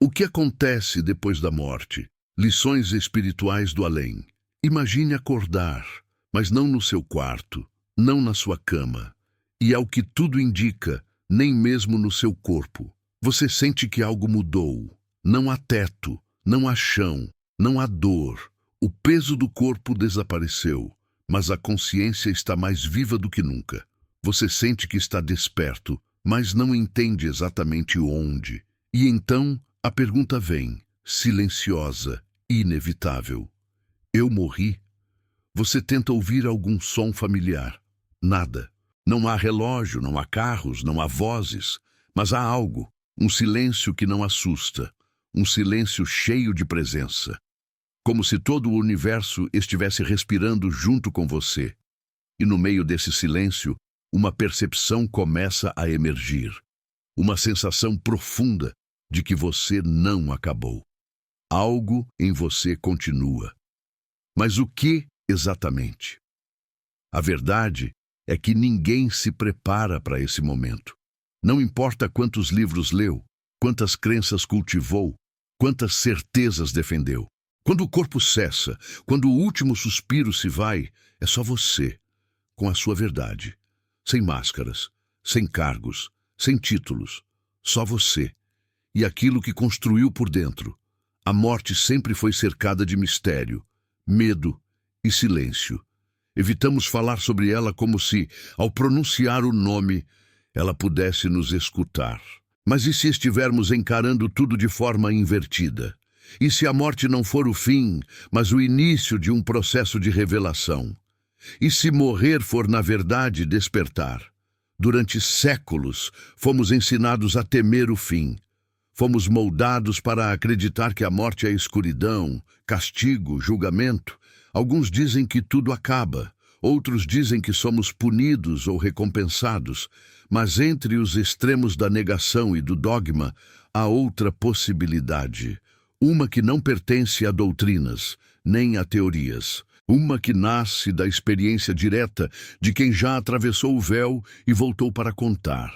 O que acontece depois da morte? Lições espirituais do além. Imagine acordar, mas não no seu quarto, não na sua cama. E ao que tudo indica, nem mesmo no seu corpo. Você sente que algo mudou. Não há teto, não há chão, não há dor. O peso do corpo desapareceu, mas a consciência está mais viva do que nunca. Você sente que está desperto, mas não entende exatamente onde. E então a pergunta vem, silenciosa, inevitável. Eu morri? Você tenta ouvir algum som familiar. Nada. Não há relógio, não há carros, não há vozes, mas há algo, um silêncio que não assusta, um silêncio cheio de presença. Como se todo o universo estivesse respirando junto com você. E no meio desse silêncio, uma percepção começa a emergir. Uma sensação profunda de que você não acabou. Algo em você continua. Mas o que exatamente? A verdade é que ninguém se prepara para esse momento. Não importa quantos livros leu, quantas crenças cultivou, quantas certezas defendeu. Quando o corpo cessa, quando o último suspiro se vai, é só você, com a sua verdade. Sem máscaras, sem cargos, sem títulos. Só você. E aquilo que construiu por dentro. A morte sempre foi cercada de mistério, medo e silêncio. Evitamos falar sobre ela como se, ao pronunciar o nome, ela pudesse nos escutar. Mas e se estivermos encarando tudo de forma invertida? E se a morte não for o fim, mas o início de um processo de revelação? E se morrer for, na verdade, despertar? Durante séculos, fomos ensinados a temer o fim. Fomos moldados para acreditar que a morte é escuridão, castigo, julgamento. Alguns dizem que tudo acaba, outros dizem que somos punidos ou recompensados, mas entre os extremos da negação e do dogma, há outra possibilidade. Uma que não pertence a doutrinas, nem a teorias. Uma que nasce da experiência direta de quem já atravessou o véu e voltou para contar.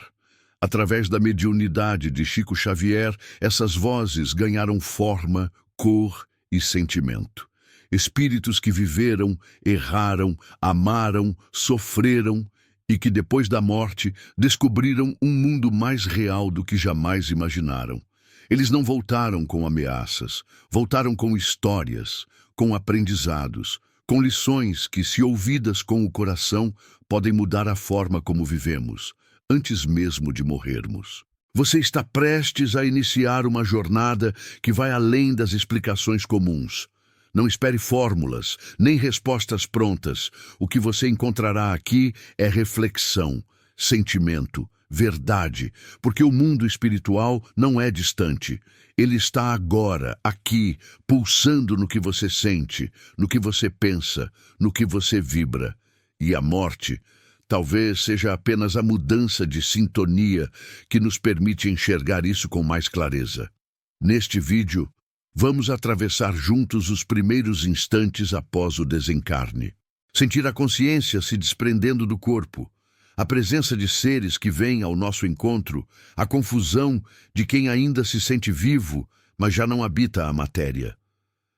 Através da mediunidade de Chico Xavier, essas vozes ganharam forma, cor e sentimento. Espíritos que viveram, erraram, amaram, sofreram e que depois da morte descobriram um mundo mais real do que jamais imaginaram. Eles não voltaram com ameaças, voltaram com histórias, com aprendizados, com lições que, se ouvidas com o coração, podem mudar a forma como vivemos, antes mesmo de morrermos. Você está prestes a iniciar uma jornada que vai além das explicações comuns. Não espere fórmulas, nem respostas prontas. O que você encontrará aqui é reflexão, sentimento, verdade, porque o mundo espiritual não é distante. Ele está agora, aqui, pulsando no que você sente, no que você pensa, no que você vibra. E a morte talvez seja apenas a mudança de sintonia que nos permite enxergar isso com mais clareza. Neste vídeo, vamos atravessar juntos os primeiros instantes após o desencarne. Sentir a consciência se desprendendo do corpo, a presença de seres que vêm ao nosso encontro, a confusão de quem ainda se sente vivo, mas já não habita a matéria.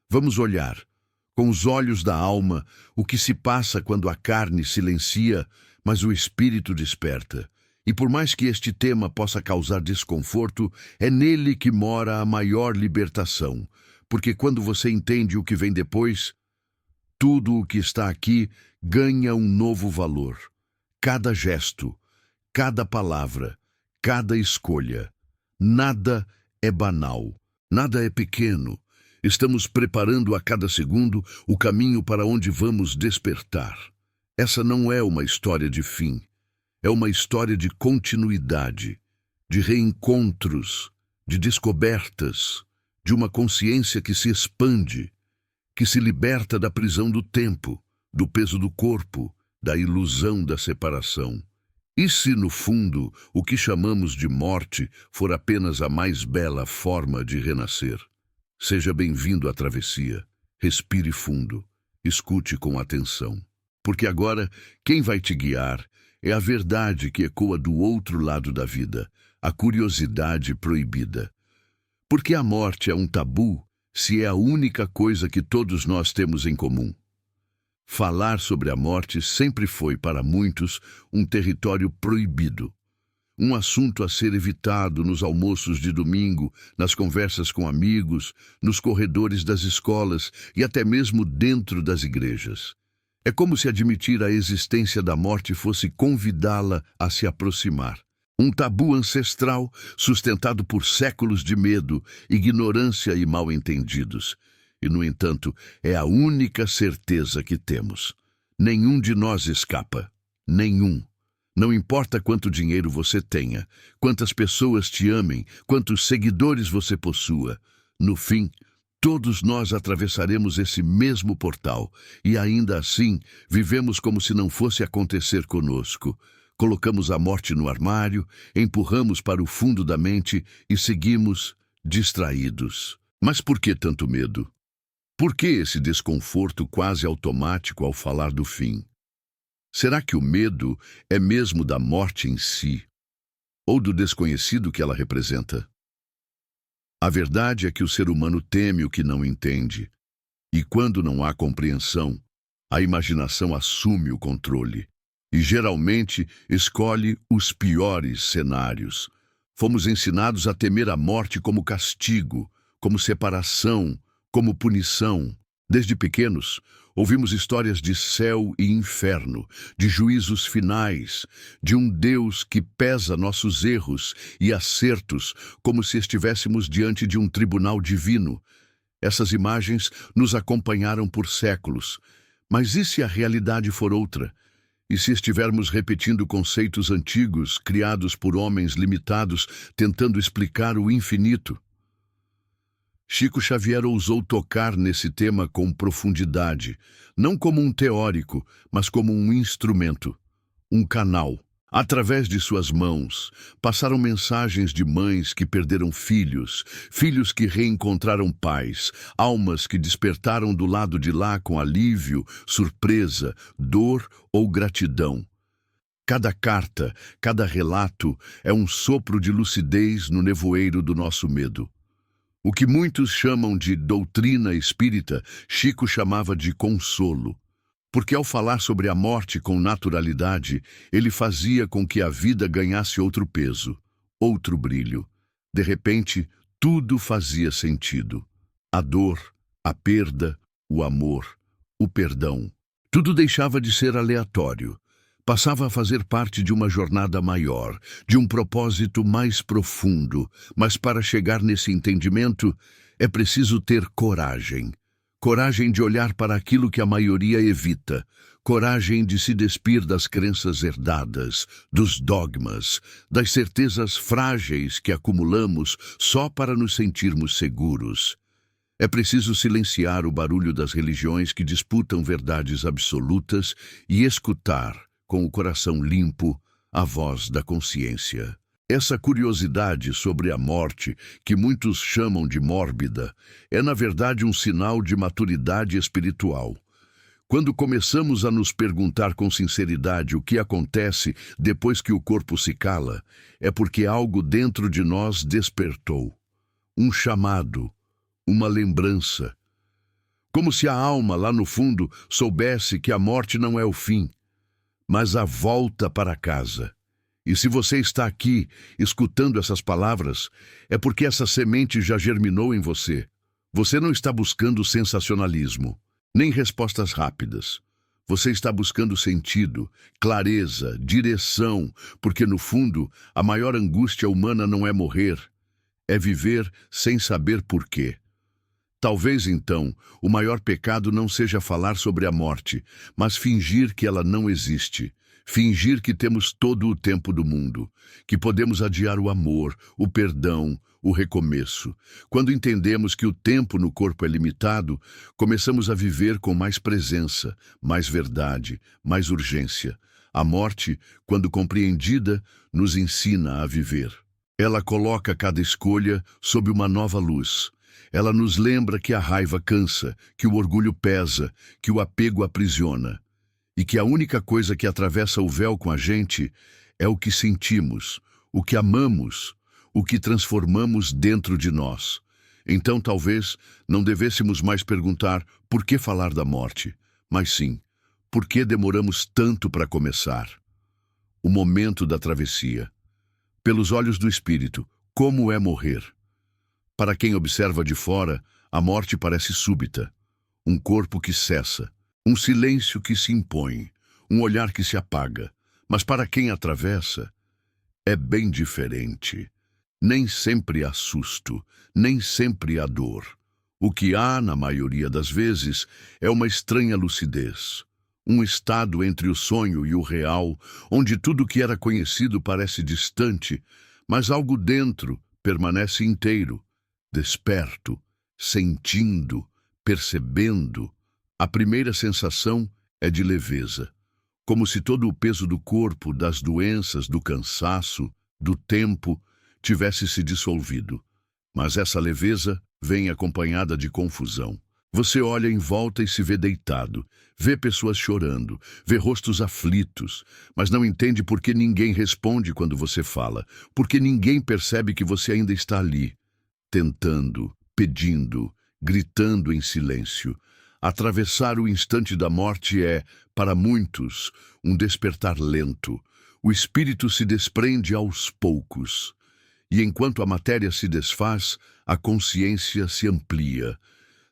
Vamos olhar, com os olhos da alma, o que se passa quando a carne silencia, mas o espírito desperta. E por mais que este tema possa causar desconforto, é nele que mora a maior libertação, porque quando você entende o que vem depois, tudo o que está aqui ganha um novo valor. Cada gesto, cada palavra, cada escolha. Nada é banal, nada é pequeno. Estamos preparando a cada segundo o caminho para onde vamos despertar. Essa não é uma história de fim. É uma história de continuidade, de reencontros, de descobertas, de uma consciência que se expande, que se liberta da prisão do tempo, do peso do corpo, da ilusão da separação. E se, no fundo, o que chamamos de morte for apenas a mais bela forma de renascer? Seja bem-vindo à travessia. Respire fundo. Escute com atenção. Porque agora, quem vai te guiar é a verdade que ecoa do outro lado da vida, a curiosidade proibida. Porque a morte é um tabu se é a única coisa que todos nós temos em comum. Falar sobre a morte sempre foi, para muitos, um território proibido. Um assunto a ser evitado nos almoços de domingo, nas conversas com amigos, nos corredores das escolas e até mesmo dentro das igrejas. É como se admitir a existência da morte fosse convidá-la a se aproximar. Um tabu ancestral sustentado por séculos de medo, ignorância e mal-entendidos. E, no entanto, é a única certeza que temos. Nenhum de nós escapa. Nenhum. Não importa quanto dinheiro você tenha, quantas pessoas te amem, quantos seguidores você possua. No fim, todos nós atravessaremos esse mesmo portal e, ainda assim, vivemos como se não fosse acontecer conosco. Colocamos a morte no armário, empurramos para o fundo da mente e seguimos distraídos. Mas por que tanto medo? Por que esse desconforto quase automático ao falar do fim? Será que o medo é mesmo da morte em si, ou do desconhecido que ela representa? A verdade é que o ser humano teme o que não entende, e quando não há compreensão, a imaginação assume o controle, e geralmente escolhe os piores cenários. Fomos ensinados a temer a morte como castigo, como separação, como punição. Desde pequenos, ouvimos histórias de céu e inferno, de juízos finais, de um Deus que pesa nossos erros e acertos como se estivéssemos diante de um tribunal divino. Essas imagens nos acompanharam por séculos. Mas e se a realidade for outra? E se estivermos repetindo conceitos antigos, criados por homens limitados, tentando explicar o infinito? Chico Xavier ousou tocar nesse tema com profundidade, não como um teórico, mas como um instrumento, um canal. Através de suas mãos, passaram mensagens de mães que perderam filhos, filhos que reencontraram pais, almas que despertaram do lado de lá com alívio, surpresa, dor ou gratidão. Cada carta, cada relato é um sopro de lucidez no nevoeiro do nosso medo. O que muitos chamam de doutrina espírita, Chico chamava de consolo. Porque ao falar sobre a morte com naturalidade, ele fazia com que a vida ganhasse outro peso, outro brilho. De repente, tudo fazia sentido. A dor, a perda, o amor, o perdão. Tudo deixava de ser aleatório. Passava a fazer parte de uma jornada maior, de um propósito mais profundo. Mas para chegar nesse entendimento, é preciso ter coragem. Coragem de olhar para aquilo que a maioria evita. Coragem de se despir das crenças herdadas, dos dogmas, das certezas frágeis que acumulamos só para nos sentirmos seguros. É preciso silenciar o barulho das religiões que disputam verdades absolutas e escutar, com o coração limpo, a voz da consciência. Essa curiosidade sobre a morte, que muitos chamam de mórbida, é na verdade um sinal de maturidade espiritual. Quando começamos a nos perguntar com sinceridade o que acontece depois que o corpo se cala, é porque algo dentro de nós despertou. Um chamado, uma lembrança. Como se a alma lá no fundo soubesse que a morte não é o fim, mas a volta para casa. E se você está aqui, escutando essas palavras, é porque essa semente já germinou em você. Você não está buscando sensacionalismo, nem respostas rápidas. Você está buscando sentido, clareza, direção, porque no fundo, a maior angústia humana não é morrer, é viver sem saber por quê. Talvez, então, o maior pecado não seja falar sobre a morte, mas fingir que ela não existe. Fingir que temos todo o tempo do mundo, que podemos adiar o amor, o perdão, o recomeço. Quando entendemos que o tempo no corpo é limitado, começamos a viver com mais presença, mais verdade, mais urgência. A morte, quando compreendida, nos ensina a viver. Ela coloca cada escolha sob uma nova luz. Ela nos lembra que a raiva cansa, que o orgulho pesa, que o apego aprisiona. E que a única coisa que atravessa o véu com a gente é o que sentimos, o que amamos, o que transformamos dentro de nós. Então, talvez, não devêssemos mais perguntar por que falar da morte, mas sim, por que demoramos tanto para começar? O momento da travessia. Pelos olhos do Espírito, como é morrer? Para quem observa de fora, a morte parece súbita. Um corpo que cessa, um silêncio que se impõe, um olhar que se apaga. Mas para quem atravessa, é bem diferente. Nem sempre há susto, nem sempre há dor. O que há, na maioria das vezes, é uma estranha lucidez. Um estado entre o sonho e o real, onde tudo que era conhecido parece distante, mas algo dentro permanece inteiro, desperto, sentindo, percebendo. A primeira sensação é de leveza, como se todo o peso do corpo, das doenças, do cansaço, do tempo, tivesse se dissolvido. Mas essa leveza vem acompanhada de confusão. Você olha em volta e se vê deitado, vê pessoas chorando, vê rostos aflitos, mas não entende por que ninguém responde quando você fala, porque ninguém percebe que você ainda está ali, tentando, pedindo, gritando em silêncio. Atravessar o instante da morte é, para muitos, um despertar lento. O espírito se desprende aos poucos. E enquanto a matéria se desfaz, a consciência se amplia.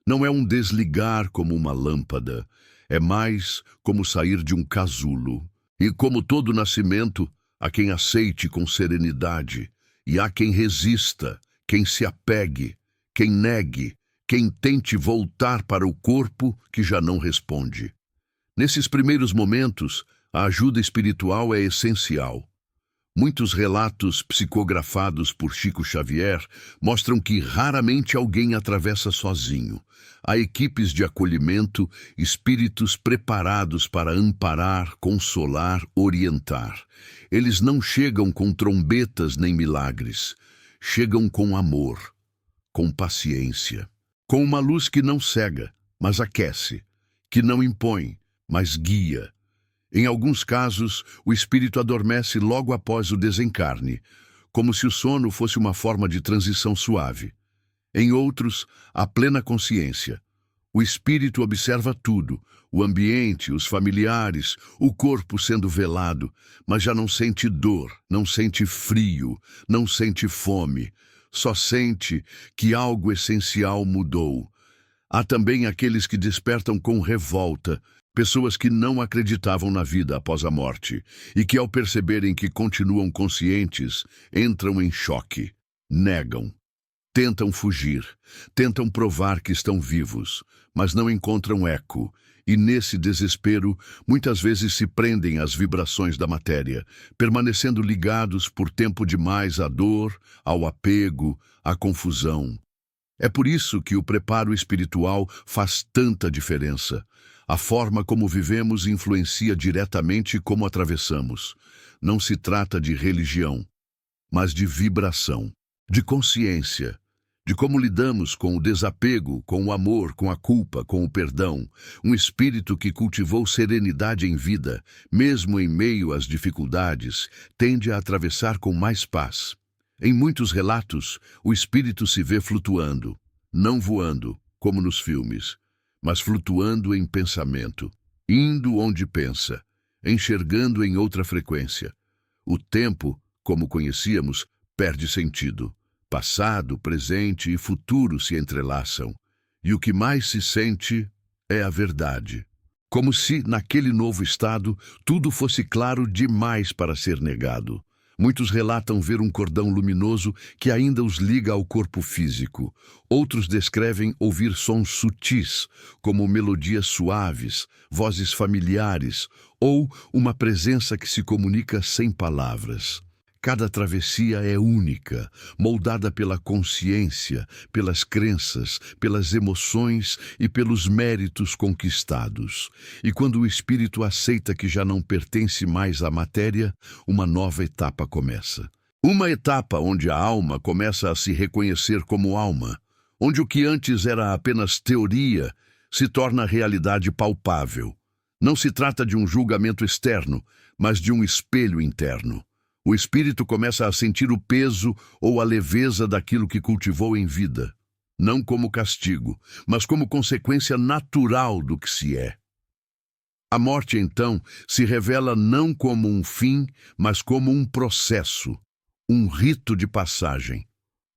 Não é um desligar como uma lâmpada, é mais como sair de um casulo. E como todo nascimento, há quem aceite com serenidade, e há quem resista, quem se apegue, quem negue, quem tente voltar para o corpo que já não responde. Nesses primeiros momentos, a ajuda espiritual é essencial. Muitos relatos psicografados por Chico Xavier mostram que raramente alguém atravessa sozinho. Há equipes de acolhimento, espíritos preparados para amparar, consolar, orientar. Eles não chegam com trombetas nem milagres. Chegam com amor, com paciência, com uma luz que não cega, mas aquece, que não impõe, mas guia. Em alguns casos, o espírito adormece logo após o desencarne, como se o sono fosse uma forma de transição suave. Em outros, há plena consciência. O espírito observa tudo, o ambiente, os familiares, o corpo sendo velado, mas já não sente dor, não sente frio, não sente fome, só sente que algo essencial mudou. Há também aqueles que despertam com revolta, pessoas que não acreditavam na vida após a morte e que, ao perceberem que continuam conscientes, entram em choque, negam, tentam fugir, tentam provar que estão vivos, mas não encontram eco e, nesse desespero, muitas vezes se prendem às vibrações da matéria, permanecendo ligados por tempo demais à dor, ao apego, à confusão. É por isso que o preparo espiritual faz tanta diferença. A forma como vivemos influencia diretamente como atravessamos. Não se trata de religião, mas de vibração, de consciência, de como lidamos com o desapego, com o amor, com a culpa, com o perdão. Um espírito que cultivou serenidade em vida, mesmo em meio às dificuldades, tende a atravessar com mais paz. Em muitos relatos, o espírito se vê flutuando, não voando, como nos filmes, mas flutuando em pensamento, indo onde pensa, enxergando em outra frequência. O tempo, como conhecíamos, perde sentido. Passado, presente e futuro se entrelaçam, e o que mais se sente é a verdade. Como se, naquele novo estado, tudo fosse claro demais para ser negado. Muitos relatam ver um cordão luminoso que ainda os liga ao corpo físico. Outros descrevem ouvir sons sutis, como melodias suaves, vozes familiares, ou uma presença que se comunica sem palavras. Cada travessia é única, moldada pela consciência, pelas crenças, pelas emoções e pelos méritos conquistados. E quando o espírito aceita que já não pertence mais à matéria, uma nova etapa começa. Uma etapa onde a alma começa a se reconhecer como alma, onde o que antes era apenas teoria se torna realidade palpável. Não se trata de um julgamento externo, mas de um espelho interno. O espírito começa a sentir o peso ou a leveza daquilo que cultivou em vida, não como castigo, mas como consequência natural do que se é. A morte, então, se revela não como um fim, mas como um processo, um rito de passagem,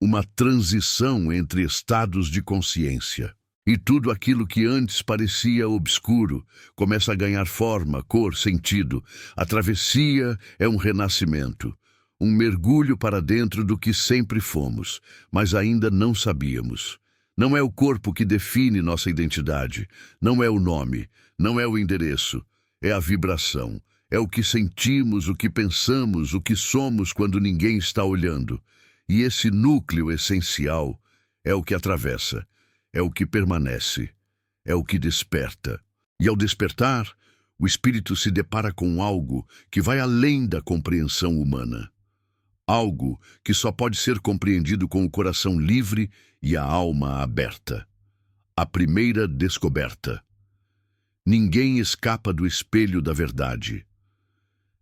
uma transição entre estados de consciência. E tudo aquilo que antes parecia obscuro começa a ganhar forma, cor, sentido. A travessia é um renascimento, um mergulho para dentro do que sempre fomos, mas ainda não sabíamos. Não é o corpo que define nossa identidade, não é o nome, não é o endereço, é a vibração. É o que sentimos, o que pensamos, o que somos quando ninguém está olhando. E esse núcleo essencial é o que atravessa. É o que permanece, é o que desperta. E ao despertar, o espírito se depara com algo que vai além da compreensão humana. Algo que só pode ser compreendido com o coração livre e a alma aberta. A primeira descoberta. Ninguém escapa do espelho da verdade.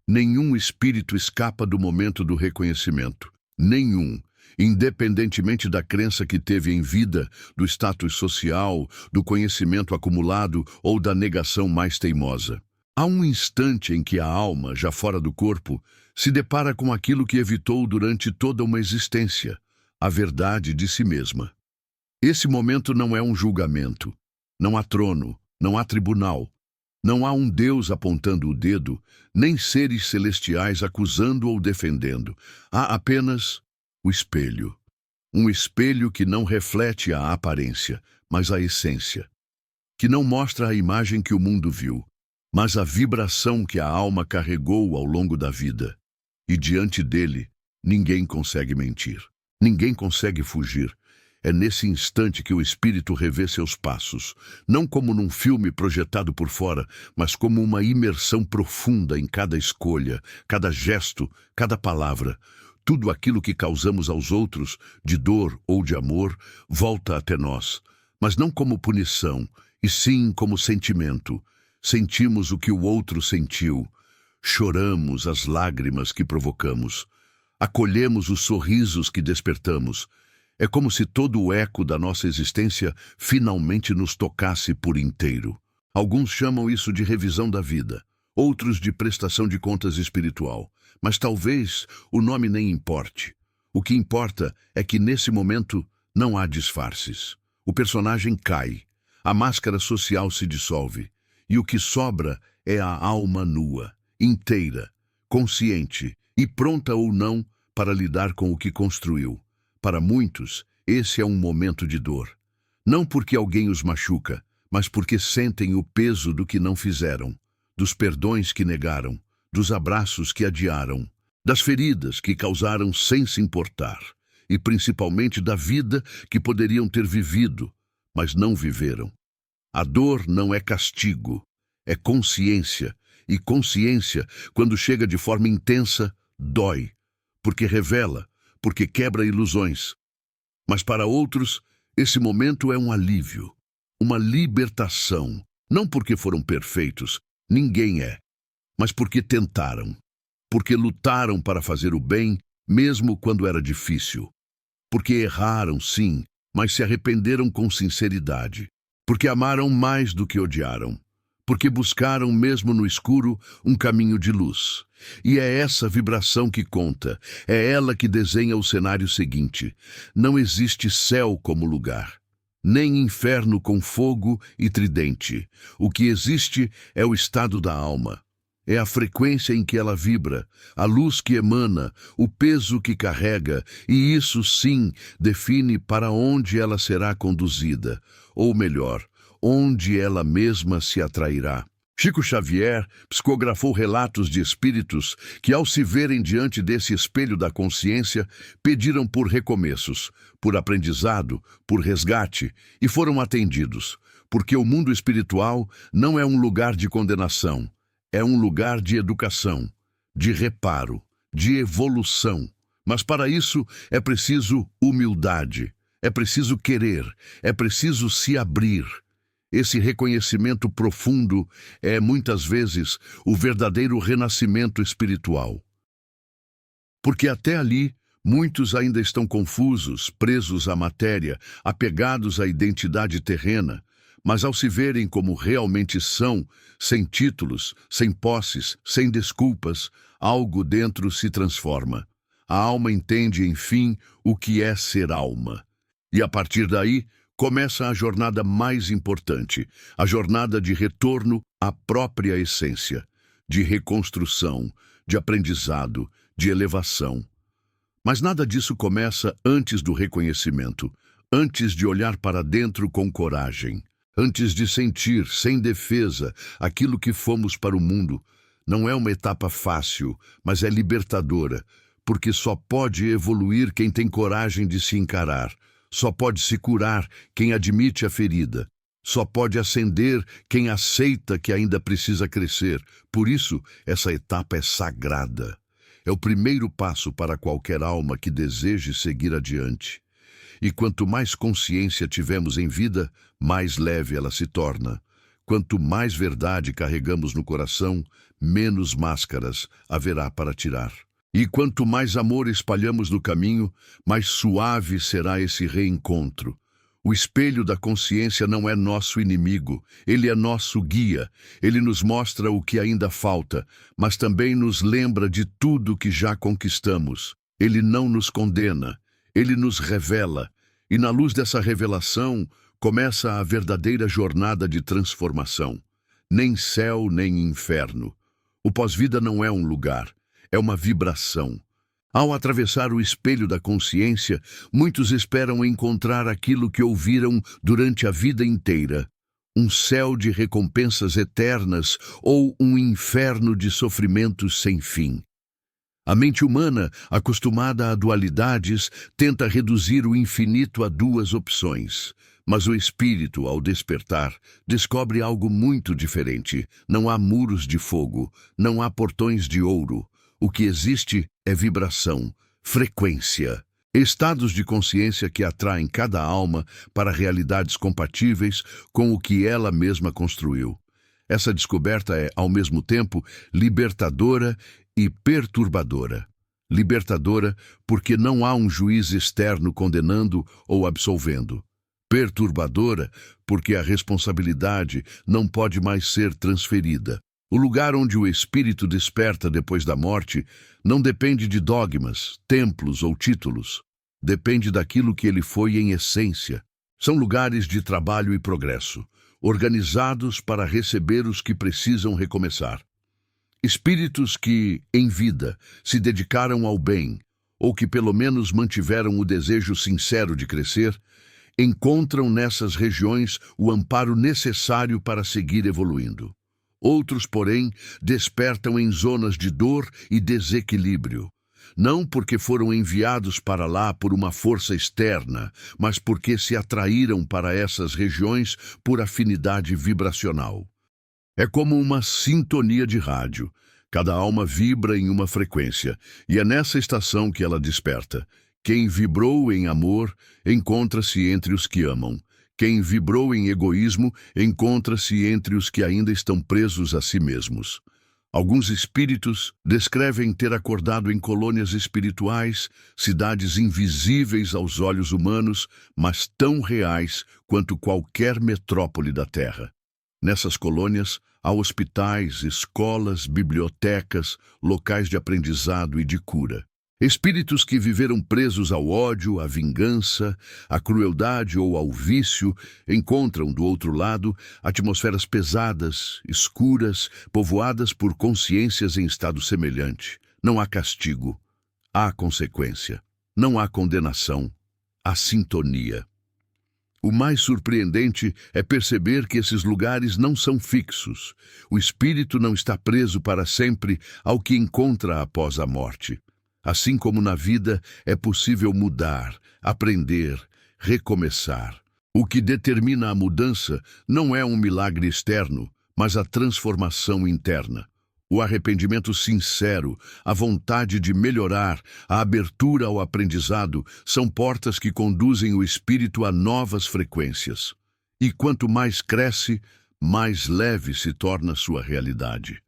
Nenhum espírito escapa do momento do reconhecimento. Nenhum. Independentemente da crença que teve em vida, do status social, do conhecimento acumulado ou da negação mais teimosa. Há um instante em que a alma, já fora do corpo, se depara com aquilo que evitou durante toda uma existência, a verdade de si mesma. Esse momento não é um julgamento. Não há trono, não há tribunal. Não há um Deus apontando o dedo, nem seres celestiais acusando ou defendendo. Há apenas o espelho. Um espelho que não reflete a aparência, mas a essência. Que não mostra a imagem que o mundo viu, mas a vibração que a alma carregou ao longo da vida. E diante dele, ninguém consegue mentir. Ninguém consegue fugir. É nesse instante que o espírito revê seus passos, não como num filme projetado por fora, mas como uma imersão profunda em cada escolha, cada gesto, cada palavra. Tudo aquilo que causamos aos outros, de dor ou de amor, volta até nós, mas não como punição, e sim como sentimento. Sentimos o que o outro sentiu, choramos as lágrimas que provocamos, acolhemos os sorrisos que despertamos. É como se todo o eco da nossa existência finalmente nos tocasse por inteiro. Alguns chamam isso de revisão da vida, outros de prestação de contas espiritual. Mas talvez o nome nem importe. O que importa é que nesse momento não há disfarces. O personagem cai, a máscara social se dissolve, e o que sobra é a alma nua, inteira, consciente e pronta ou não para lidar com o que construiu. Para muitos, esse é um momento de dor. Não porque alguém os machuca, mas porque sentem o peso do que não fizeram, dos perdões que negaram, dos abraços que adiaram, das feridas que causaram sem se importar, e principalmente da vida que poderiam ter vivido, mas não viveram. A dor não é castigo, é consciência, e consciência, quando chega de forma intensa, dói, porque revela, porque quebra ilusões. Mas para outros, esse momento é um alívio, uma libertação, não porque foram perfeitos, ninguém é, mas porque tentaram, porque lutaram para fazer o bem, mesmo quando era difícil, porque erraram, sim, mas se arrependeram com sinceridade, porque amaram mais do que odiaram, porque buscaram, mesmo no escuro, um caminho de luz. E é essa vibração que conta, é ela que desenha o cenário seguinte. Não existe céu como lugar, nem inferno com fogo e tridente. O que existe é o estado da alma. É a frequência em que ela vibra, a luz que emana, o peso que carrega, e isso sim define para onde ela será conduzida, ou melhor, onde ela mesma se atrairá. Chico Xavier psicografou relatos de espíritos que, ao se verem diante desse espelho da consciência, pediram por recomeços, por aprendizado, por resgate, e foram atendidos, porque o mundo espiritual não é um lugar de condenação, é um lugar de educação, de reparo, de evolução. Mas para isso é preciso humildade, é preciso querer, é preciso se abrir. Esse reconhecimento profundo é, muitas vezes, o verdadeiro renascimento espiritual. Porque até ali, muitos ainda estão confusos, presos à matéria, apegados à identidade terrena, mas ao se verem como realmente são, sem títulos, sem posses, sem desculpas, algo dentro se transforma. A alma entende, enfim, o que é ser alma. E a partir daí, começa a jornada mais importante, a jornada de retorno à própria essência, de reconstrução, de aprendizado, de elevação. Mas nada disso começa antes do reconhecimento, antes de olhar para dentro com coragem, antes de sentir, sem defesa, aquilo que fomos para o mundo. Não é uma etapa fácil, mas é libertadora, porque só pode evoluir quem tem coragem de se encarar, só pode se curar quem admite a ferida, só pode ascender quem aceita que ainda precisa crescer. Por isso, essa etapa é sagrada. É o primeiro passo para qualquer alma que deseje seguir adiante. E quanto mais consciência tivermos em vida, mais leve ela se torna. Quanto mais verdade carregamos no coração, menos máscaras haverá para tirar. E quanto mais amor espalhamos no caminho, mais suave será esse reencontro. O espelho da consciência não é nosso inimigo, ele é nosso guia. Ele nos mostra o que ainda falta, mas também nos lembra de tudo que já conquistamos. Ele não nos condena, ele nos revela. E na luz dessa revelação, começa a verdadeira jornada de transformação. Nem céu, nem inferno. O pós-vida não é um lugar, é uma vibração. Ao atravessar o espelho da consciência, muitos esperam encontrar aquilo que ouviram durante a vida inteira. Um céu de recompensas eternas ou um inferno de sofrimentos sem fim. A mente humana, acostumada a dualidades, tenta reduzir o infinito a duas opções. Mas o espírito, ao despertar, descobre algo muito diferente. Não há muros de fogo, não há portões de ouro. O que existe é vibração, frequência, estados de consciência que atraem cada alma para realidades compatíveis com o que ela mesma construiu. Essa descoberta é, ao mesmo tempo, libertadora e perturbadora. Libertadora porque não há um juiz externo condenando ou absolvendo. Perturbadora porque a responsabilidade não pode mais ser transferida. O lugar onde o espírito desperta depois da morte não depende de dogmas, templos ou títulos. Depende daquilo que ele foi em essência. São lugares de trabalho e progresso, organizados para receber os que precisam recomeçar. Espíritos que, em vida, se dedicaram ao bem, ou que pelo menos mantiveram o desejo sincero de crescer, encontram nessas regiões o amparo necessário para seguir evoluindo. Outros, porém, despertam em zonas de dor e desequilíbrio, não porque foram enviados para lá por uma força externa, mas porque se atraíram para essas regiões por afinidade vibracional. É como uma sintonia de rádio. Cada alma vibra em uma frequência, e é nessa estação que ela desperta. Quem vibrou em amor, encontra-se entre os que amam. Quem vibrou em egoísmo, encontra-se entre os que ainda estão presos a si mesmos. Alguns espíritos descrevem ter acordado em colônias espirituais, cidades invisíveis aos olhos humanos, mas tão reais quanto qualquer metrópole da Terra. Nessas colônias, há hospitais, escolas, bibliotecas, locais de aprendizado e de cura. Espíritos que viveram presos ao ódio, à vingança, à crueldade ou ao vício, encontram, do outro lado, atmosferas pesadas, escuras, povoadas por consciências em estado semelhante. Não há castigo, há consequência. Não há condenação, há sintonia. O mais surpreendente é perceber que esses lugares não são fixos. O espírito não está preso para sempre ao que encontra após a morte. Assim como na vida, é possível mudar, aprender, recomeçar. O que determina a mudança não é um milagre externo, mas a transformação interna. O arrependimento sincero, a vontade de melhorar, a abertura ao aprendizado são portas que conduzem o espírito a novas frequências. E quanto mais cresce, mais leve se torna sua realidade.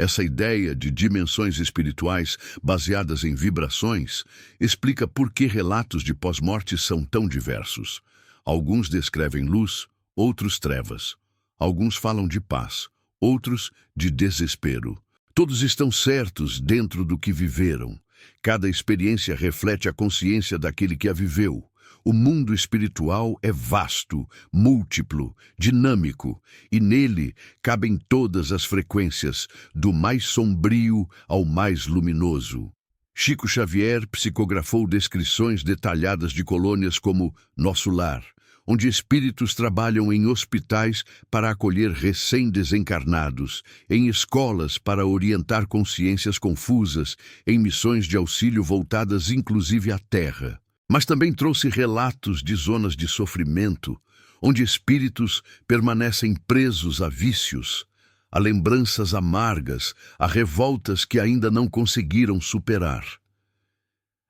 Essa ideia de dimensões espirituais baseadas em vibrações explica por que relatos de pós-morte são tão diversos. Alguns descrevem luz, outros trevas. Alguns falam de paz, outros de desespero. Todos estão certos dentro do que viveram. Cada experiência reflete a consciência daquele que a viveu. O mundo espiritual é vasto, múltiplo, dinâmico, e nele cabem todas as frequências, do mais sombrio ao mais luminoso. Chico Xavier psicografou descrições detalhadas de colônias como Nosso Lar, onde espíritos trabalham em hospitais para acolher recém-desencarnados, em escolas para orientar consciências confusas, em missões de auxílio voltadas inclusive à Terra. Mas também trouxe relatos de zonas de sofrimento, onde espíritos permanecem presos a vícios, a lembranças amargas, a revoltas que ainda não conseguiram superar.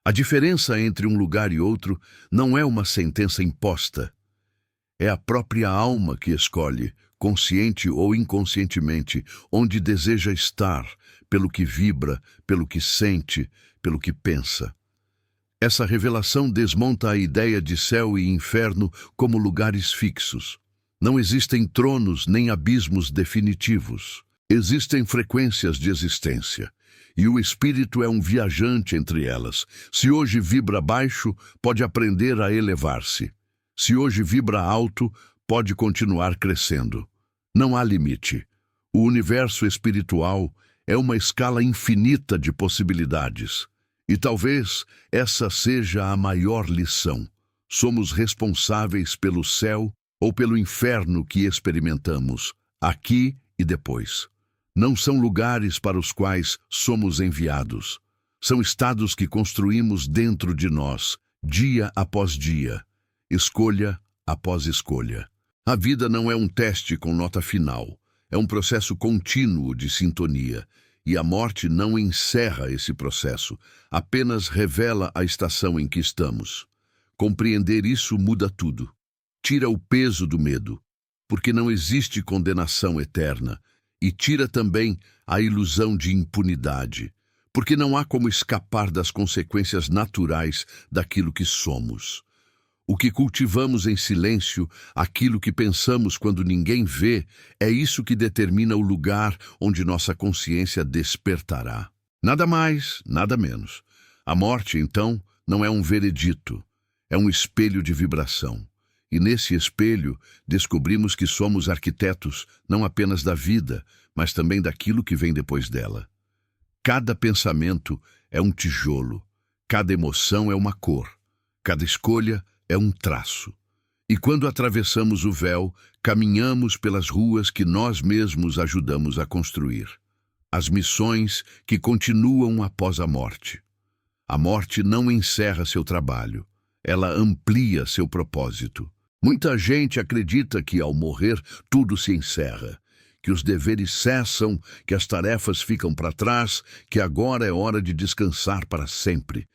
A diferença entre um lugar e outro não é uma sentença imposta. É a própria alma que escolhe, consciente ou inconscientemente, onde deseja estar, pelo que vibra, pelo que sente, pelo que pensa. Essa revelação desmonta a ideia de céu e inferno como lugares fixos. Não existem tronos nem abismos definitivos. Existem frequências de existência. E o espírito é um viajante entre elas. Se hoje vibra baixo, pode aprender a elevar-se. Se hoje vibra alto, pode continuar crescendo. Não há limite. O universo espiritual é uma escala infinita de possibilidades. E talvez essa seja a maior lição. Somos responsáveis pelo céu ou pelo inferno que experimentamos, aqui e depois. Não são lugares para os quais somos enviados. São estados que construímos dentro de nós, dia após dia, escolha após escolha. A vida não é um teste com nota final. É um processo contínuo de sintonia. E a morte não encerra esse processo, apenas revela a estação em que estamos. Compreender isso muda tudo. Tira o peso do medo, porque não existe condenação eterna, e tira também a ilusão de impunidade, porque não há como escapar das consequências naturais daquilo que somos. O que cultivamos em silêncio, aquilo que pensamos quando ninguém vê, é isso que determina o lugar onde nossa consciência despertará. Nada mais, nada menos. A morte, então, não é um veredito, é um espelho de vibração. E nesse espelho, descobrimos que somos arquitetos não apenas da vida, mas também daquilo que vem depois dela. Cada pensamento é um tijolo, cada emoção é uma cor, cada escolha é um traço. E quando atravessamos o véu, caminhamos pelas ruas que nós mesmos ajudamos a construir. As missões que continuam após a morte. A morte não encerra seu trabalho, ela amplia seu propósito. Muita gente acredita que ao morrer tudo se encerra, que os deveres cessam, que as tarefas ficam para trás, que agora é hora de descansar para sempre.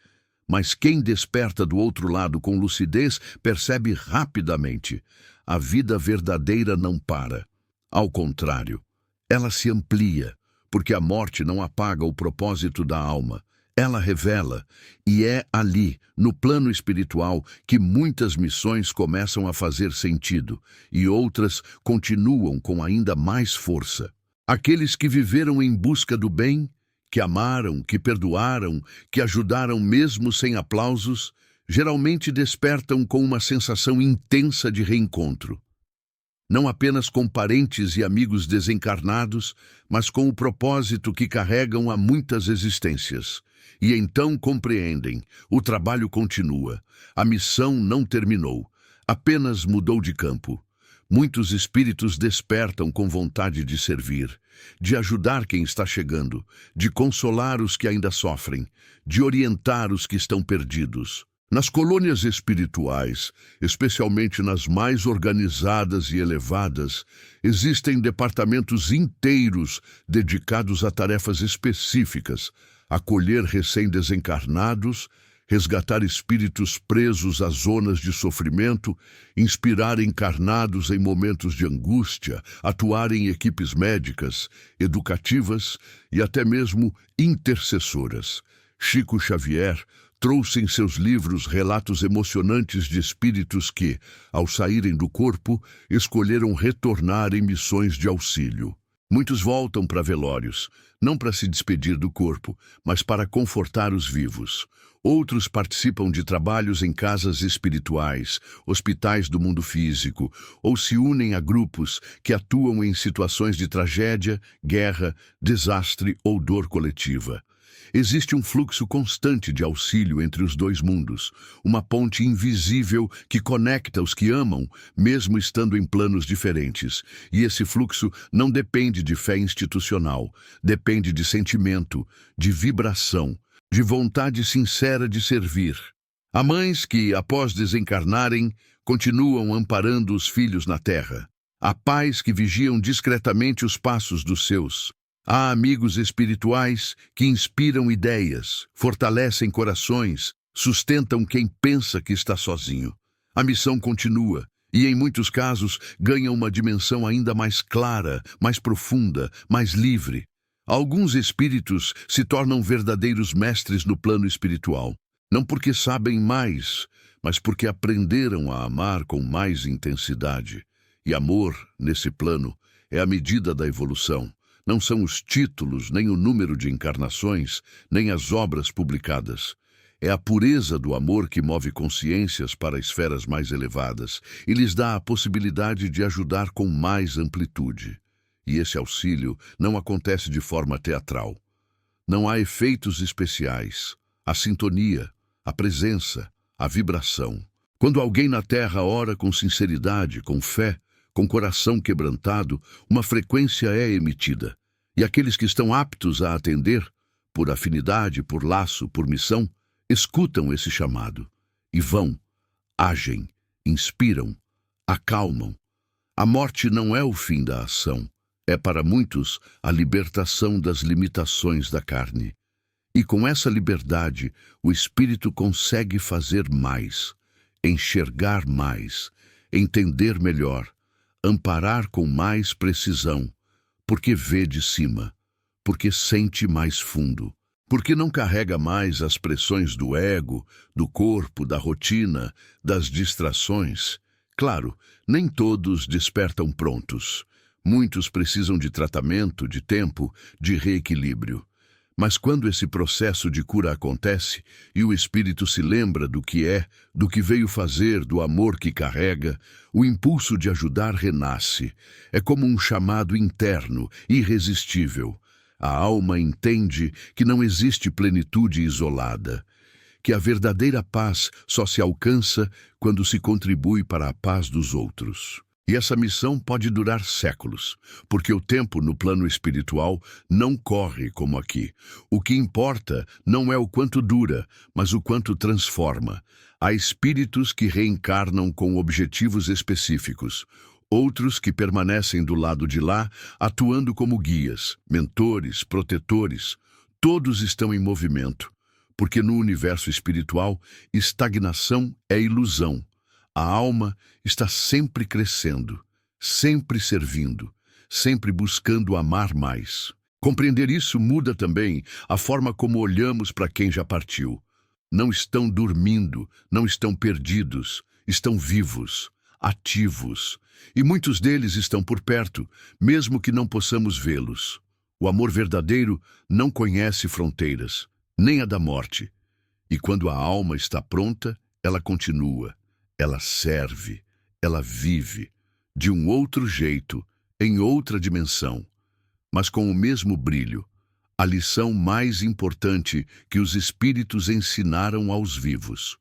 Mas quem desperta do outro lado com lucidez percebe rapidamente. A vida verdadeira não para. Ao contrário, ela se amplia, porque a morte não apaga o propósito da alma. Ela revela, e é ali, no plano espiritual, que muitas missões começam a fazer sentido, e outras continuam com ainda mais força. Aqueles que viveram em busca do bem, que amaram, que perdoaram, que ajudaram mesmo sem aplausos, geralmente despertam com uma sensação intensa de reencontro. Não apenas com parentes e amigos desencarnados, mas com o propósito que carregam há muitas existências. E então compreendem, o trabalho continua, a missão não terminou, apenas mudou de campo. Muitos espíritos despertam com vontade de servir, de ajudar quem está chegando, de consolar os que ainda sofrem, de orientar os que estão perdidos. Nas colônias espirituais, especialmente nas mais organizadas e elevadas, existem departamentos inteiros dedicados a tarefas específicas, acolher recém-desencarnados, resgatar espíritos presos a zonas de sofrimento, inspirar encarnados em momentos de angústia, atuar em equipes médicas, educativas e até mesmo intercessoras. Chico Xavier trouxe em seus livros relatos emocionantes de espíritos que, ao saírem do corpo, escolheram retornar em missões de auxílio. Muitos voltam para velórios, não para se despedir do corpo, mas para confortar os vivos. Outros participam de trabalhos em casas espirituais, hospitais do mundo físico, ou se unem a grupos que atuam em situações de tragédia, guerra, desastre ou dor coletiva. Existe um fluxo constante de auxílio entre os dois mundos, uma ponte invisível que conecta os que amam, mesmo estando em planos diferentes. E esse fluxo não depende de fé institucional, depende de sentimento, de vibração, de vontade sincera de servir. Há mães que, após desencarnarem, continuam amparando os filhos na terra. Há pais que vigiam discretamente os passos dos seus. Há amigos espirituais que inspiram ideias, fortalecem corações, sustentam quem pensa que está sozinho. A missão continua e, em muitos casos, ganha uma dimensão ainda mais clara, mais profunda, mais livre. Alguns espíritos se tornam verdadeiros mestres no plano espiritual, não porque sabem mais, mas porque aprenderam a amar com mais intensidade. E amor, nesse plano, é a medida da evolução. Não são os títulos, nem o número de encarnações, nem as obras publicadas. É a pureza do amor que move consciências para esferas mais elevadas e lhes dá a possibilidade de ajudar com mais amplitude. E esse auxílio não acontece de forma teatral. Não há efeitos especiais. A sintonia, a presença, a vibração. Quando alguém na Terra ora com sinceridade, com fé, com coração quebrantado, uma frequência é emitida. E aqueles que estão aptos a atender, por afinidade, por laço, por missão, escutam esse chamado e vão, agem, inspiram, acalmam. A morte não é o fim da ação, é para muitos a libertação das limitações da carne. E com essa liberdade, o espírito consegue fazer mais, enxergar mais, entender melhor, amparar com mais precisão, porque vê de cima, porque sente mais fundo, porque não carrega mais as pressões do ego, do corpo, da rotina, das distrações. Claro, nem todos despertam prontos. Muitos precisam de tratamento, de tempo, de reequilíbrio. Mas quando esse processo de cura acontece e o espírito se lembra do que é, do que veio fazer, do amor que carrega, o impulso de ajudar renasce. É como um chamado interno, irresistível. A alma entende que não existe plenitude isolada, que a verdadeira paz só se alcança quando se contribui para a paz dos outros. E essa missão pode durar séculos, porque o tempo no plano espiritual não corre como aqui. O que importa não é o quanto dura, mas o quanto transforma. Há espíritos que reencarnam com objetivos específicos, outros que permanecem do lado de lá, atuando como guias, mentores, protetores. Todos estão em movimento, porque no universo espiritual, estagnação é ilusão. A alma está sempre crescendo, sempre servindo, sempre buscando amar mais. Compreender isso muda também a forma como olhamos para quem já partiu. Não estão dormindo, não estão perdidos, estão vivos, ativos. E muitos deles estão por perto, mesmo que não possamos vê-los. O amor verdadeiro não conhece fronteiras, nem a da morte. E quando a alma está pronta, ela continua. Ela serve, ela vive, de um outro jeito, em outra dimensão, mas com o mesmo brilho. A lição mais importante que os espíritos ensinaram aos vivos.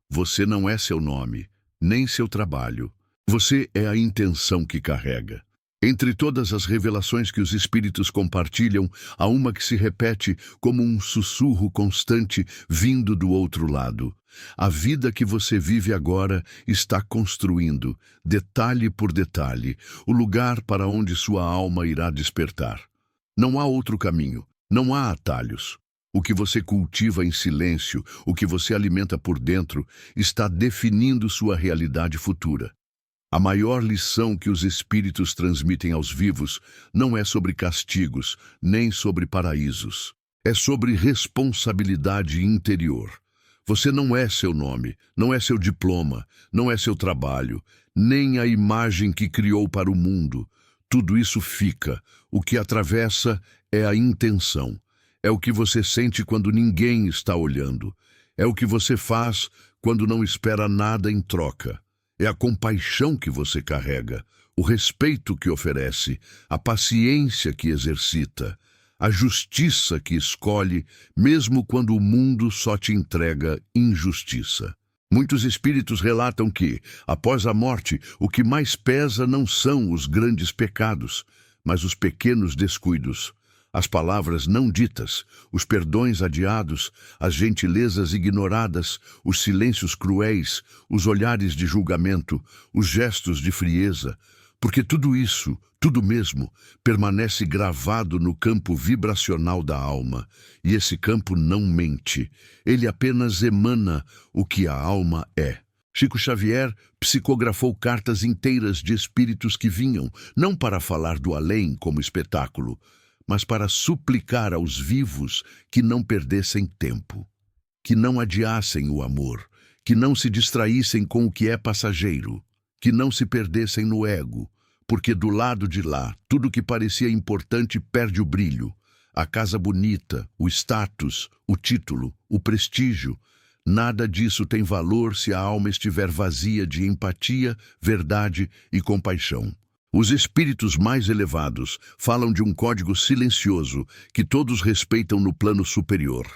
Você não é seu nome, nem seu trabalho. Você é a intenção que carrega. Entre todas as revelações que os espíritos compartilham, há uma que se repete como um sussurro constante vindo do outro lado. A vida que você vive agora está construindo, detalhe por detalhe, o lugar para onde sua alma irá despertar. Não há outro caminho, não há atalhos. O que você cultiva em silêncio, o que você alimenta por dentro, está definindo sua realidade futura. A maior lição que os espíritos transmitem aos vivos não é sobre castigos, nem sobre paraísos. É sobre responsabilidade interior. Você não é seu nome, não é seu diploma, não é seu trabalho, nem a imagem que criou para o mundo. Tudo isso fica. O que atravessa é a intenção. É o que você sente quando ninguém está olhando. É o que você faz quando não espera nada em troca. É a compaixão que você carrega, o respeito que oferece, a paciência que exercita, a justiça que escolhe, mesmo quando o mundo só te entrega injustiça. Muitos espíritos relatam que, após a morte, o que mais pesa não são os grandes pecados, mas os pequenos descuidos. As palavras não ditas, os perdões adiados, as gentilezas ignoradas, os silêncios cruéis, os olhares de julgamento, os gestos de frieza, porque tudo isso, tudo mesmo, permanece gravado no campo vibracional da alma, e esse campo não mente, ele apenas emana o que a alma é. Chico Xavier psicografou cartas inteiras de espíritos que vinham, não para falar do além como espetáculo, mas para suplicar aos vivos que não perdessem tempo, que não adiassem o amor, que não se distraíssem com o que é passageiro, que não se perdessem no ego, porque do lado de lá, tudo que parecia importante perde o brilho, a casa bonita, o status, o título, o prestígio. Nada disso tem valor se a alma estiver vazia de empatia, verdade e compaixão. Os espíritos mais elevados falam de um código silencioso que todos respeitam no plano superior,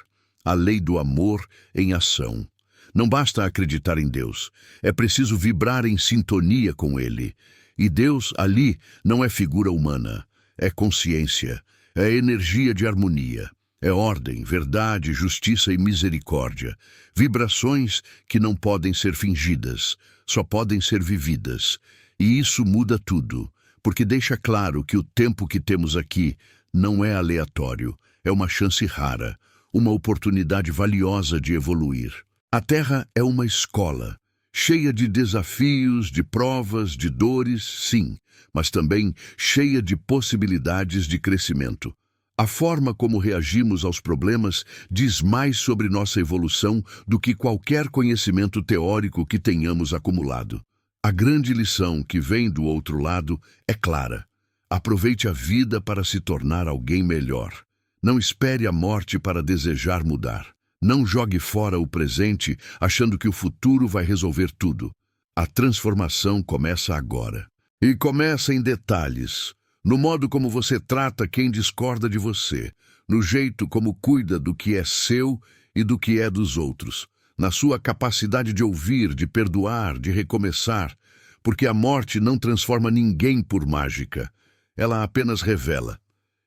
a lei do amor em ação. Não basta acreditar em Deus, é preciso vibrar em sintonia com Ele. E Deus, ali, não é figura humana, é consciência, é energia de harmonia, é ordem, verdade, justiça e misericórdia. Vibrações que não podem ser fingidas, só podem ser vividas. E isso muda tudo, porque deixa claro que o tempo que temos aqui não é aleatório, é uma chance rara, uma oportunidade valiosa de evoluir. A Terra é uma escola, cheia de desafios, de provas, de dores, sim, mas também cheia de possibilidades de crescimento. A forma como reagimos aos problemas diz mais sobre nossa evolução do que qualquer conhecimento teórico que tenhamos acumulado. A grande lição que vem do outro lado é clara. Aproveite a vida para se tornar alguém melhor. Não espere a morte para desejar mudar. Não jogue fora o presente achando que o futuro vai resolver tudo. A transformação começa agora. E começa em detalhes, no modo como você trata quem discorda de você, no jeito como cuida do que é seu e do que é dos outros, na sua capacidade de ouvir, de perdoar, de recomeçar, porque a morte não transforma ninguém por mágica. Ela apenas revela.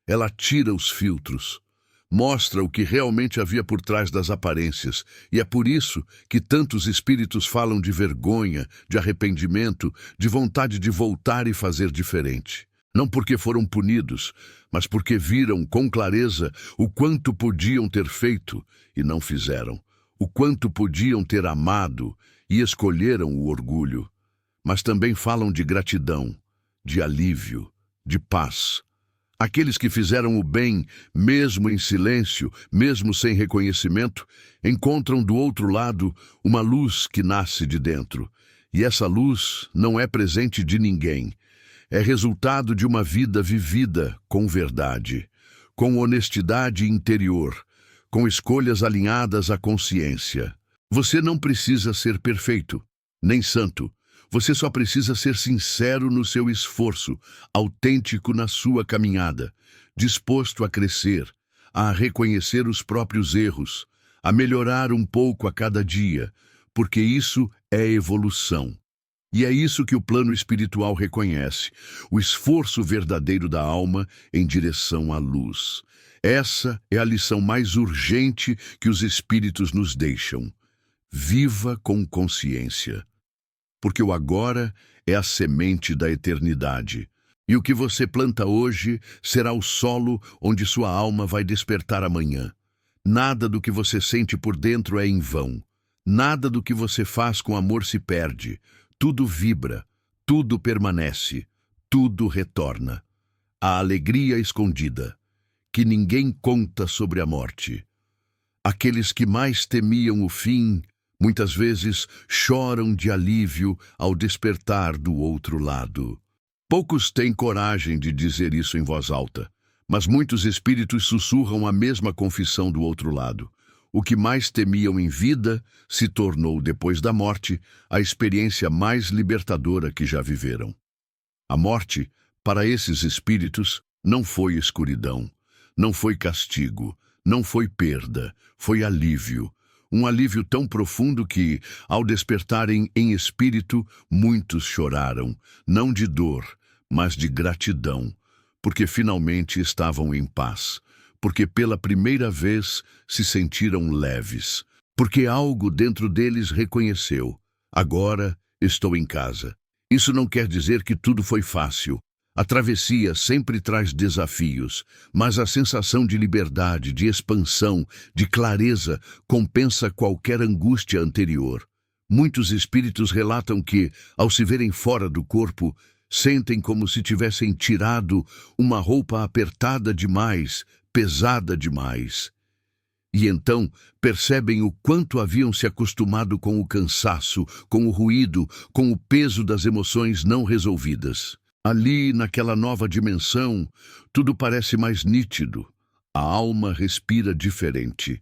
Ela tira os filtros. Mostra o que realmente havia por trás das aparências, e é por isso que tantos espíritos falam de vergonha, de arrependimento, de vontade de voltar e fazer diferente. Não porque foram punidos, mas porque viram com clareza o quanto podiam ter feito e não fizeram, o quanto podiam ter amado e escolheram o orgulho. Mas também falam de gratidão, de alívio, de paz. Aqueles que fizeram o bem, mesmo em silêncio, mesmo sem reconhecimento, encontram do outro lado uma luz que nasce de dentro. E essa luz não é presente de ninguém. É resultado de uma vida vivida com verdade, com honestidade interior, com escolhas alinhadas à consciência. Você não precisa ser perfeito, nem santo. Você só precisa ser sincero no seu esforço, autêntico na sua caminhada, disposto a crescer, a reconhecer os próprios erros, a melhorar um pouco a cada dia, porque isso é evolução. E é isso que o plano espiritual reconhece, o esforço verdadeiro da alma em direção à luz. Essa é a lição mais urgente que os espíritos nos deixam. Viva com consciência. Porque o agora é a semente da eternidade. E o que você planta hoje será o solo onde sua alma vai despertar amanhã. Nada do que você sente por dentro é em vão. Nada do que você faz com amor se perde. Tudo vibra, tudo permanece, tudo retorna. A alegria escondida, que ninguém conta sobre a morte. Aqueles que mais temiam o fim, muitas vezes choram de alívio ao despertar do outro lado. Poucos têm coragem de dizer isso em voz alta, mas muitos espíritos sussurram a mesma confissão do outro lado. O que mais temiam em vida se tornou, depois da morte, a experiência mais libertadora que já viveram. A morte, para esses espíritos, não foi escuridão, não foi castigo, não foi perda, foi alívio. Um alívio tão profundo que, ao despertarem em espírito, muitos choraram, não de dor, mas de gratidão, porque finalmente estavam em paz, porque pela primeira vez se sentiram leves, porque algo dentro deles reconheceu: agora estou em casa. Isso não quer dizer que tudo foi fácil. A travessia sempre traz desafios, mas a sensação de liberdade, de expansão, de clareza compensa qualquer angústia anterior. Muitos espíritos relatam que, ao se verem fora do corpo, sentem como se tivessem tirado uma roupa apertada demais, pesada demais. E então percebem o quanto haviam se acostumado com o cansaço, com o ruído, com o peso das emoções não resolvidas. Ali, naquela nova dimensão, tudo parece mais nítido. A alma respira diferente.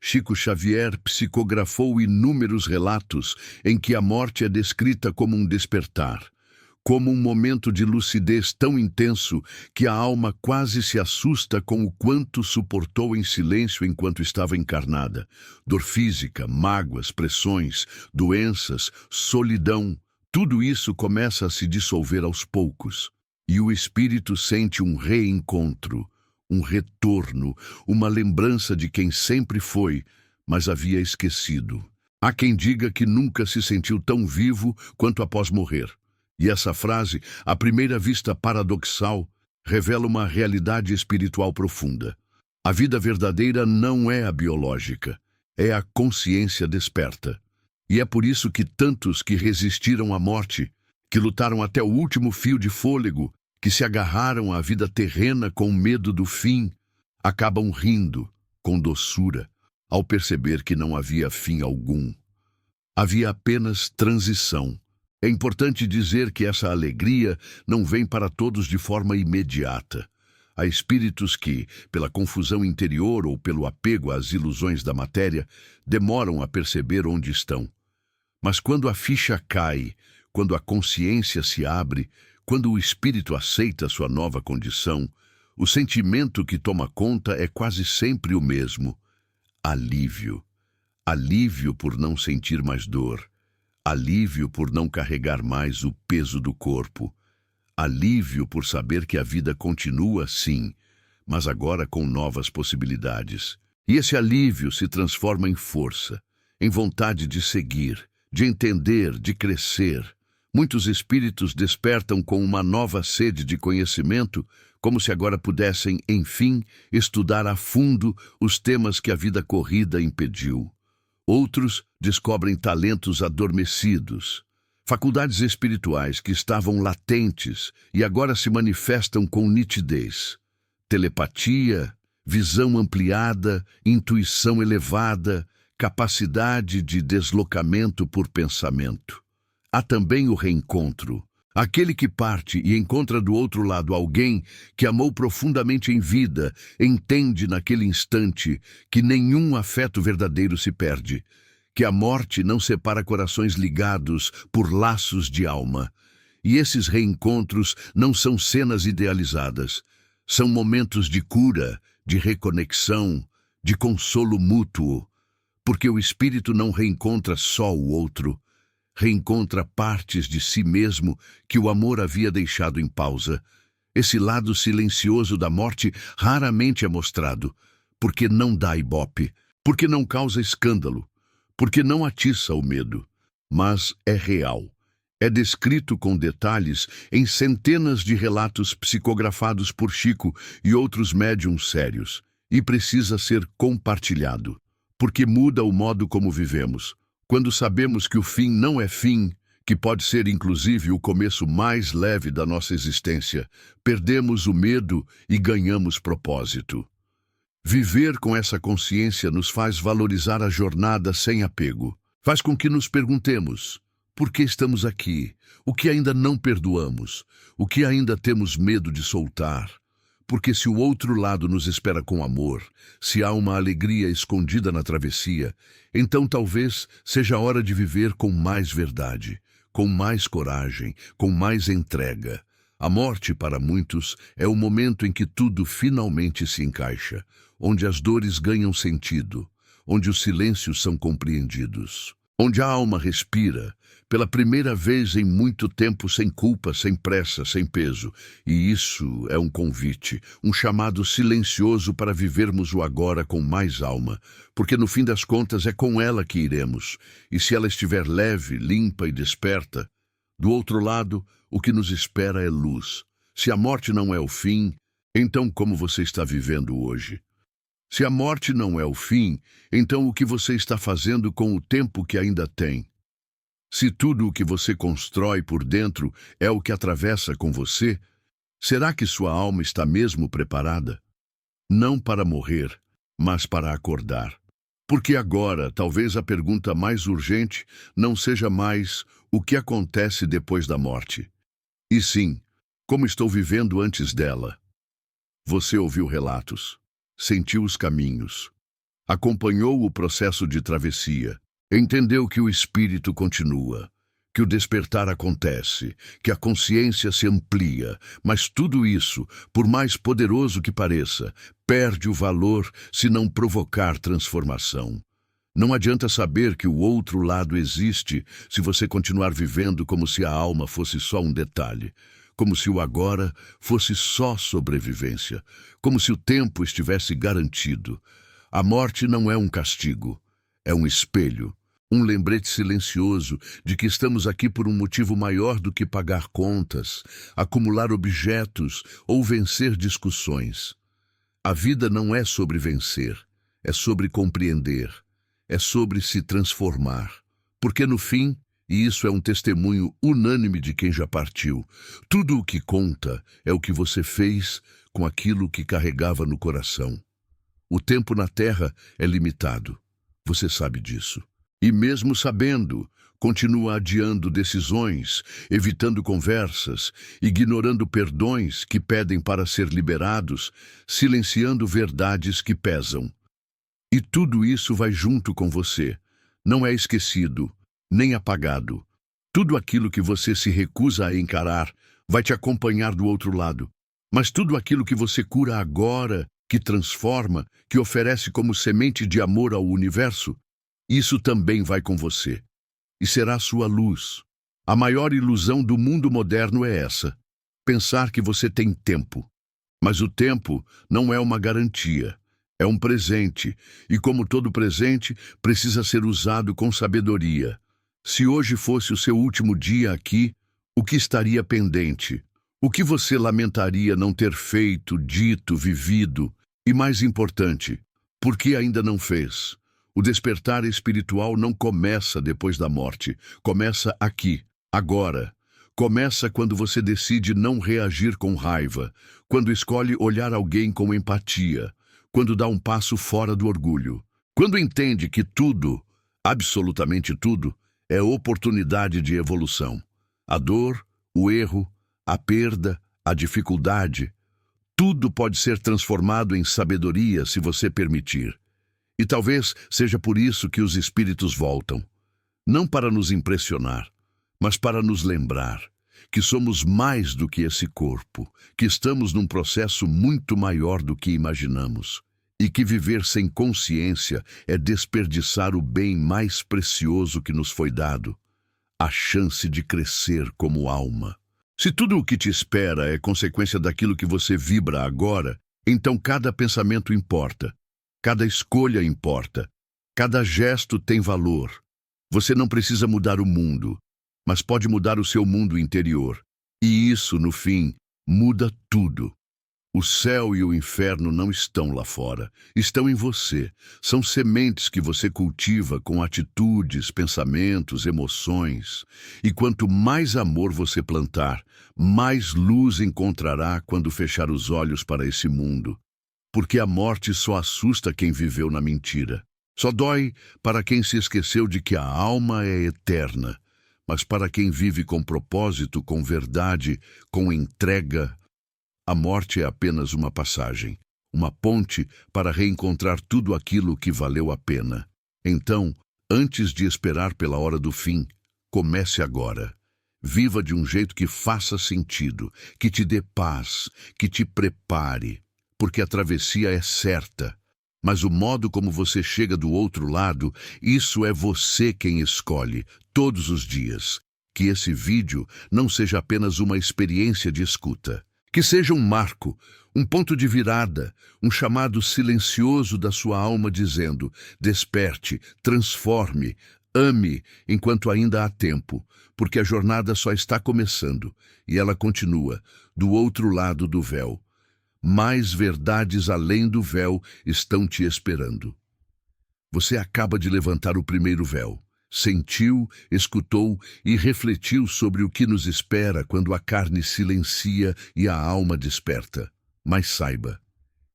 Chico Xavier psicografou inúmeros relatos em que a morte é descrita como um despertar, como um momento de lucidez tão intenso que a alma quase se assusta com o quanto suportou em silêncio enquanto estava encarnada. Dor física, mágoas, pressões, doenças, solidão, tudo isso começa a se dissolver aos poucos. E o espírito sente um reencontro, um retorno, uma lembrança de quem sempre foi, mas havia esquecido. Há quem diga que nunca se sentiu tão vivo quanto após morrer. E essa frase, à primeira vista paradoxal, revela uma realidade espiritual profunda. A vida verdadeira não é a biológica, é a consciência desperta. E é por isso que tantos que resistiram à morte, que lutaram até o último fio de fôlego, que se agarraram à vida terrena com medo do fim, acabam rindo, com doçura, ao perceber que não havia fim algum. Havia apenas transição. É importante dizer que essa alegria não vem para todos de forma imediata. Há espíritos que, pela confusão interior ou pelo apego às ilusões da matéria, demoram a perceber onde estão. Mas quando a ficha cai, quando a consciência se abre, quando o espírito aceita sua nova condição, o sentimento que toma conta é quase sempre o mesmo: alívio. Alívio por não sentir mais dor. Alívio por não carregar mais o peso do corpo. Alívio por saber que a vida continua, sim, mas agora com novas possibilidades. E esse alívio se transforma em força, em vontade de seguir, de entender, de crescer. Muitos espíritos despertam com uma nova sede de conhecimento, como se agora pudessem, enfim, estudar a fundo os temas que a vida corrida impediu. Outros descobrem talentos adormecidos, faculdades espirituais que estavam latentes e agora se manifestam com nitidez. Telepatia, visão ampliada, intuição elevada, capacidade de deslocamento por pensamento. Há também o reencontro. Aquele que parte e encontra do outro lado alguém que amou profundamente em vida, entende naquele instante que nenhum afeto verdadeiro se perde, que a morte não separa corações ligados por laços de alma. E esses reencontros não são cenas idealizadas, são momentos de cura, de reconexão, de consolo mútuo, porque o espírito não reencontra só o outro, reencontra partes de si mesmo que o amor havia deixado em pausa. Esse lado silencioso da morte raramente é mostrado, porque não dá ibope, porque não causa escândalo, porque não atiça o medo, mas é real. É descrito com detalhes em centenas de relatos psicografados por Chico e outros médiuns sérios. e precisa ser compartilhado, porque muda o modo como vivemos. Quando sabemos que o fim não é fim, que pode ser inclusive o começo mais leve da nossa existência, perdemos o medo e ganhamos propósito. Viver com essa consciência nos faz valorizar a jornada sem apego. Faz com que nos perguntemos: por que estamos aqui? O que ainda não perdoamos? O que ainda temos medo de soltar? Porque se o outro lado nos espera com amor, se há uma alegria escondida na travessia, então talvez seja a hora de viver com mais verdade, com mais coragem, com mais entrega. A morte, para muitos, é o momento em que tudo finalmente se encaixa, onde as dores ganham sentido, onde os silêncios são compreendidos, onde a alma respira, pela primeira vez em muito tempo, sem culpa, sem pressa, sem peso. E isso é um convite, um chamado silencioso para vivermos o agora com mais alma, porque no fim das contas é com ela que iremos, e se ela estiver leve, limpa e desperta, do outro lado, o que nos espera é luz. Se a morte não é o fim, então como você está vivendo hoje? Se a morte não é o fim, então o que você está fazendo com o tempo que ainda tem? Se tudo o que você constrói por dentro é o que atravessa com você, será que sua alma está mesmo preparada? Não para morrer, mas para acordar. Porque agora, talvez a pergunta mais urgente não seja mais o que acontece depois da morte, e sim, como estou vivendo antes dela. Você ouviu relatos, sentiu os caminhos, acompanhou o processo de travessia, entendeu que o espírito continua, que o despertar acontece, que a consciência se amplia, mas tudo isso, por mais poderoso que pareça, perde o valor se não provocar transformação. Não adianta saber que o outro lado existe se você continuar vivendo como se a alma fosse só um detalhe, como se o agora fosse só sobrevivência, como se o tempo estivesse garantido. A morte não é um castigo, é um espelho. Um lembrete silencioso de que estamos aqui por um motivo maior do que pagar contas, acumular objetos ou vencer discussões. A vida não é sobre vencer, é sobre compreender, é sobre se transformar. Porque no fim, e isso é um testemunho unânime de quem já partiu, tudo o que conta é o que você fez com aquilo que carregava no coração. O tempo na Terra é limitado, você sabe disso. E mesmo sabendo, continua adiando decisões, evitando conversas, ignorando perdões que pedem para ser liberados, silenciando verdades que pesam. E tudo isso vai junto com você. Não é esquecido, nem apagado. Tudo aquilo que você se recusa a encarar vai te acompanhar do outro lado. Mas tudo aquilo que você cura agora, que transforma, que oferece como semente de amor ao universo, isso também vai com você, e será sua luz. A maior ilusão do mundo moderno é essa, pensar que você tem tempo. Mas o tempo não é uma garantia, é um presente, e como todo presente, precisa ser usado com sabedoria. Se hoje fosse o seu último dia aqui, o que estaria pendente? O que você lamentaria não ter feito, dito, vivido? E mais importante, por que ainda não fez? O despertar espiritual não começa depois da morte, começa aqui, agora. Começa quando você decide não reagir com raiva, quando escolhe olhar alguém com empatia, quando dá um passo fora do orgulho, quando entende que tudo, absolutamente tudo, é oportunidade de evolução. A dor, o erro, a perda, a dificuldade, tudo pode ser transformado em sabedoria se você permitir. E talvez seja por isso que os espíritos voltam, não para nos impressionar, mas para nos lembrar que somos mais do que esse corpo, que estamos num processo muito maior do que imaginamos, e que viver sem consciência é desperdiçar o bem mais precioso que nos foi dado, a chance de crescer como alma. Se tudo o que te espera é consequência daquilo que você vibra agora, então cada pensamento importa. Cada escolha importa. Cada gesto tem valor. Você não precisa mudar o mundo, mas pode mudar o seu mundo interior. E isso, no fim, muda tudo. O céu e o inferno não estão lá fora, estão em você. São sementes que você cultiva com atitudes, pensamentos, emoções. E quanto mais amor você plantar, mais luz encontrará quando fechar os olhos para esse mundo. Porque a morte só assusta quem viveu na mentira. Só dói para quem se esqueceu de que a alma é eterna. Mas para quem vive com propósito, com verdade, com entrega, a morte é apenas uma passagem, uma ponte para reencontrar tudo aquilo que valeu a pena. Então, antes de esperar pela hora do fim, comece agora. Viva de um jeito que faça sentido, que te dê paz, que te prepare, porque a travessia é certa. Mas o modo como você chega do outro lado, isso é você quem escolhe, todos os dias. Que esse vídeo não seja apenas uma experiência de escuta. Que seja um marco, um ponto de virada, um chamado silencioso da sua alma dizendo: desperte, transforme, ame enquanto ainda há tempo, porque a jornada só está começando e ela continua do outro lado do véu. Mais verdades além do véu estão te esperando. Você acaba de levantar o primeiro véu. Sentiu, escutou e refletiu sobre o que nos espera quando a carne silencia e a alma desperta. Mas saiba,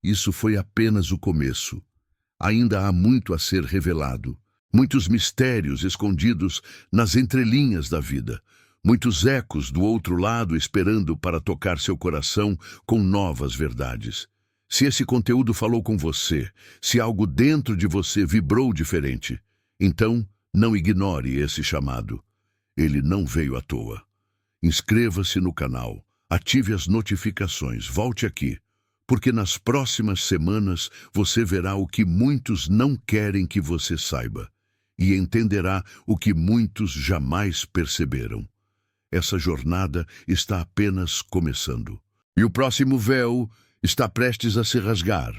isso foi apenas o começo. Ainda há muito a ser revelado, muitos mistérios escondidos nas entrelinhas da vida, muitos ecos do outro lado esperando para tocar seu coração com novas verdades. Se esse conteúdo falou com você, se algo dentro de você vibrou diferente, então não ignore esse chamado. Ele não veio à toa. Inscreva-se no canal, ative as notificações, volte aqui, porque nas próximas semanas você verá o que muitos não querem que você saiba e entenderá o que muitos jamais perceberam. Essa jornada está apenas começando. E o próximo véu está prestes a se rasgar.